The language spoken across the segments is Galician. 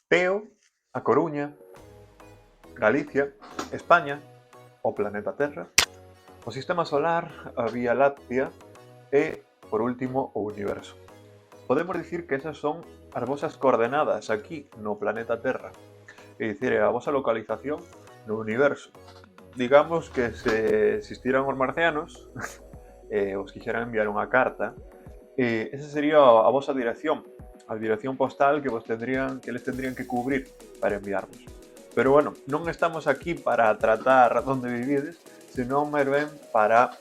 Teo, A Coruña, Galicia, España, o planeta Terra, o Sistema Solar, a Vía Láctea e, por último, o Universo. Podemos dicir que esas son as vosas coordenadas aquí no planeta Terra, é dicir, a vosa localización no Universo. Digamos que se existiran os marcianos e os quixeran enviar unha carta, esa sería a vosa dirección, a dirección postal que eles tendrían que cubrir para enviarvos. Pero bueno, non estamos aquí para tratar onde vivides, senón máis ben para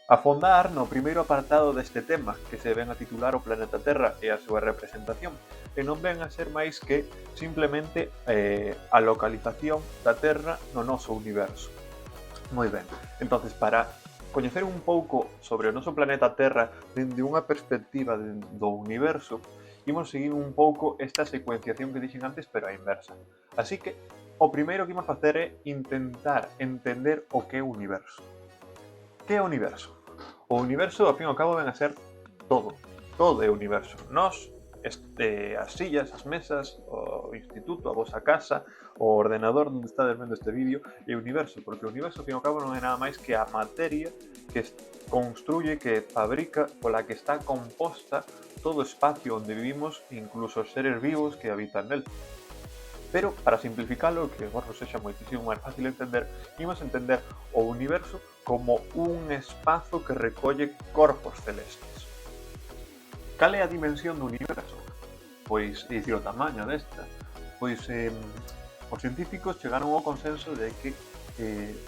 afondar no primeiro apartado deste tema, que se ven a titular o planeta Terra e a súa representación, e non ven a ser máis que simplemente a localización da Terra no noso universo. Moi ben, entonces para coñecer un pouco sobre o noso planeta Terra dende unha perspectiva do universo, imos seguir un pouco esta secuenciación que dixen antes, pero á inversa. Así que, o primeiro que imos facer é intentar entender o que é o universo. Que é o universo? O universo, ao fin e ao cabo, ven a ser todo. Todo é o universo. Nós, as sillas, as mesas, o instituto, a vosa casa, o ordenador onde estades vendo este vídeo, é o universo, porque o universo, ao fin e ao cabo, non é nada máis que a materia que construye, que fabrica, pola que está composta todo o espacio onde vivimos, incluso os seres vivos que habitan nel. Pero, para simplificalo, que vos sexa moitísimo máis fácil entender, imos entender o universo como un espazo que recolle corpos celestes. Cal é a dimensión do universo? Pois, é dicir, o tamaño desta. Pois, os científicos chegaron ao consenso de que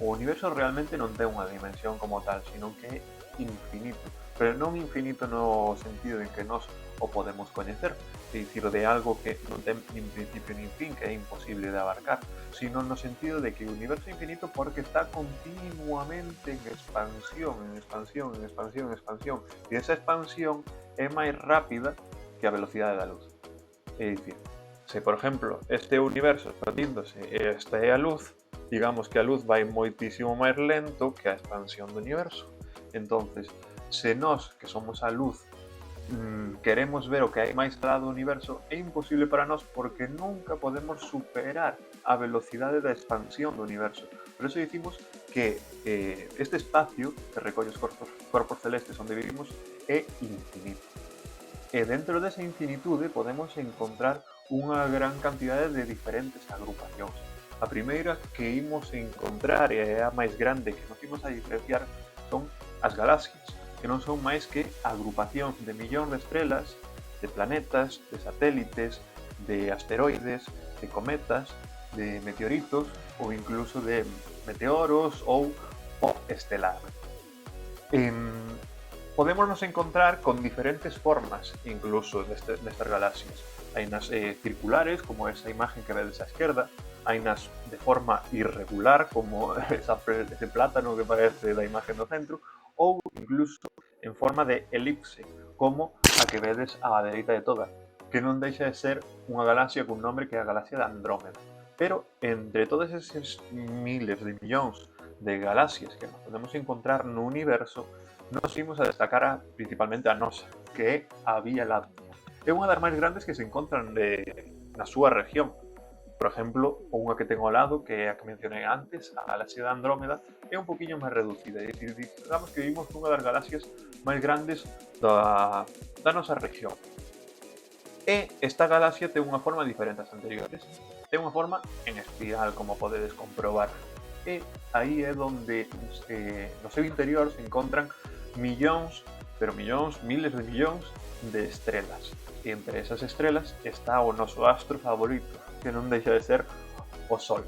o universo realmente non ten unha dimensión como tal, sino que é infinito. Pero non infinito no sentido en que nós o podemos coñecer, é dicir, de algo que non ten nin principio nin fin, que é imposible de abarcar, sino no sentido de que o universo é infinito porque está continuamente en expansión, en expansión, en expansión, en expansión, e esa expansión é máis rápida que a velocidade da luz. É dicir, se, por exemplo, este universo expandíndose e esta é a luz, digamos que a luz vai moitísimo máis lento que a expansión do universo. Entonces, se nós, que somos a luz, queremos ver o que hai máis alá do universo, é imposible para nós porque nunca podemos superar a velocidade da expansión do universo. Por eso dicimos que este espacio que recolle os corpos celestes onde vivimos é infinito. E dentro desa infinitude podemos encontrar unha gran cantidade de diferentes agrupacións. A primeira que imos encontrar e é a máis grande que nos imos a diferenciar son as galaxias, que non son máis que agrupacións de millóns de estrelas, de planetas, de satélites, de asteroides, de cometas, de meteoritos ou incluso de meteoros ou pop estelar. Podemos nos encontrar con diferentes formas incluso nestas galaxias. Hai nas circulares, como esa imagen que vedes á esquerda, hai nas de forma irregular, como ese plátano que parece da imagen do centro, ou incluso en forma de elipse, como a que vedes á dereita de toda, que non deixa de ser unha galaxia cun nombre que é a galaxia de Andrómeda. Pero entre todos eses miles de millóns de galaxias que nos podemos encontrar no universo, nos imos a destacar principalmente a nosa, que é a Vía Láctea. É unha das máis grandes que se encontran na súa región. Por exemplo, unha que ten ao lado, que é a que mencionei antes, a galaxia de Andrómeda, é un poquinho máis reducida. É dicir, digamos que vivimos nunha das galaxias máis grandes da nosa región. E esta galaxia ten unha forma diferente ás anteriores. Ten unha forma en espiral, como podedes comprobar. E aí é onde no seu interior se encontran millóns, pero millóns, miles de millóns de estrelas. E entre esas estrelas está o noso astro favorito, que non deixa de ser o Sol.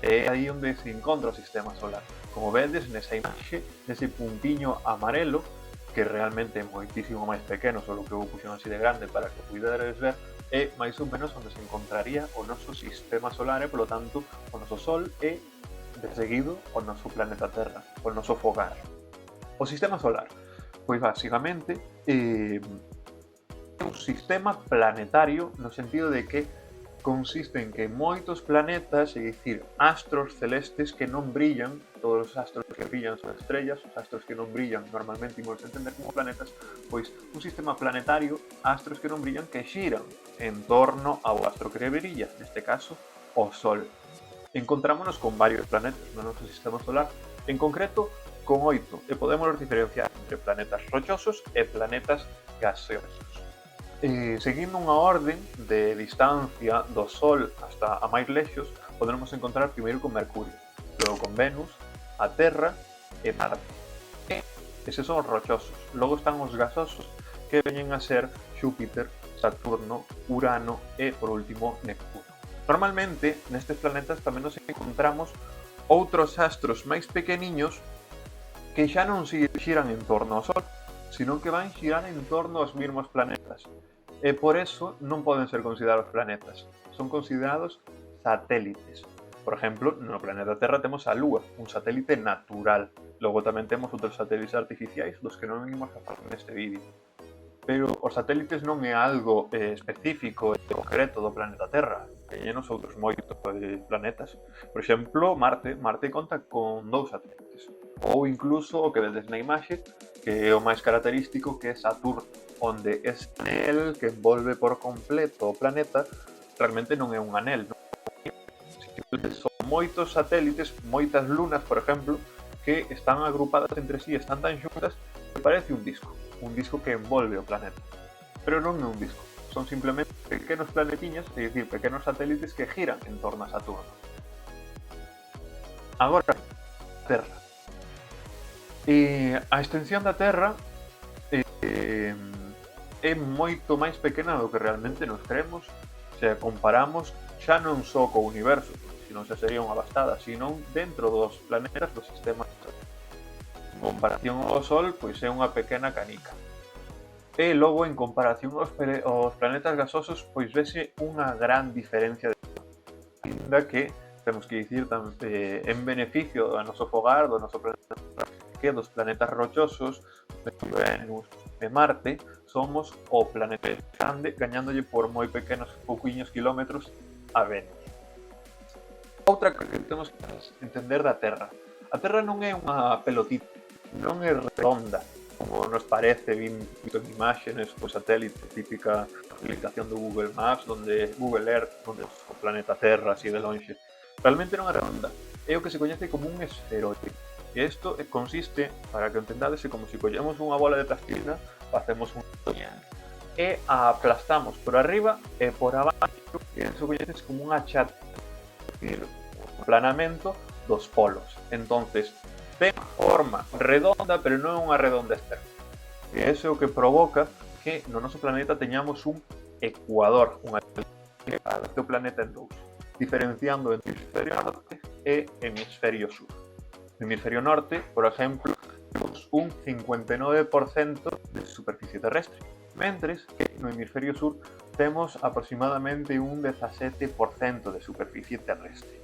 É aí onde se encontra o sistema solar. Como vedes nesa imaxe, nese puntiño amarelo, que realmente é moitísimo máis pequeno, só que eu puxen así de grande para que puideres ver, é máis ou menos onde se encontraría o noso sistema solar e, polo tanto, o noso Sol e, de seguido, o noso planeta Terra, o noso fogar. O sistema solar, pois basicamente é un sistema planetario no sentido de que consiste en que moitos planetas, é dicir, astros celestes que non brillan todos os astros que brillan son estrellas, os astros que non brillan normalmente imos entender como planetas, pois un sistema planetario, astros que non brillan que xiran en torno ao astro que brilla, neste caso, o Sol. Encontrámonos con varios planetas no noso sistema solar, en concreto con 8, e podemos diferenciar entre planetas rochosos e planetas gaseosos. Seguindo unha orden de distancia do Sol hasta a máis lexos, podemos encontrar primeiro con Mercurio, logo con Venus, a Terra e Marte. Eses son os rochosos. Logo están os gasosos, que veñen a ser Xúpiter, Saturno, Urano e, por último, Neptuno. Normalmente, nestes planetas tamén nos encontramos outros astros máis pequeniños que xa non xiran en torno ao Sol, sino que van xirar en torno aos mesmos planetas. E por eso non poden ser considerados planetas. Son considerados satélites. Por exemplo, no planeta Terra temos a Lúa, un satélite natural. Logo tamén temos outros satélites artificiais dos que non imos a falar neste vídeo. Pero os satélites non é algo específico e concreto do planeta Terra. Teñenos outros moitos planetas. Por exemplo, Marte conta con 2 satélites. Ou incluso o que vedes na imaxe, que é o máis característico, que é Saturno, onde ese anel que envolve por completo o planeta realmente non é un anel, non? Son moitos satélites, moitas lunas, por exemplo, que están agrupadas entre sí, están tan xuntas que parece un disco que envolve o planeta. Pero non é un disco, son simplemente pequenos planetiñas, é dicir, pequenos satélites que giran en torno a Saturno. Agora, Terra. A extensión da Terra é moito máis pequena do que realmente nos creemos se a comparamos xa non só co universo, senón xa sería unha bastada, senón dentro dos planetas do sistema solar. En comparación ao Sol, pois é unha pequena canica. E logo, en comparación aos planetas gasosos, pois vese unha gran diferencia de ainda que temos que dicir en beneficio do noso fogar, do noso planeta, que dos planetas rochosos, Venus e Marte, somos o planeta grande, gañándolle por moi pequenos pouquiños kilómetros a Venus. Outra que temos que entender da Terra. A Terra non é unha pelotita, non é redonda, como nos parece visto en imágenes por satélite, típica aplicación do Google Maps, Google Earth, onde o planeta Terra así de lonxe. Realmente non é redonda, é o que se coñece como un esferoide. E isto consiste, para que entendades, é como se collemos unha bola de plastilina, facemos un e a aplastamos por arriba e por abaixo, e iso coñeces como un achat, o planamento dos polos. Entonces, ten forma redonda, pero non é unha redonda externa. E iso é o que provoca que no noso planeta teñamos un ecuador, unha do planeta en dous, diferenciando entre hemisferio norte e hemisferio sur. No hemisferio norte, por exemplo, temos un 59% de superficie terrestre, mentres que no hemisferio sur temos aproximadamente un 17% de superficie terrestre.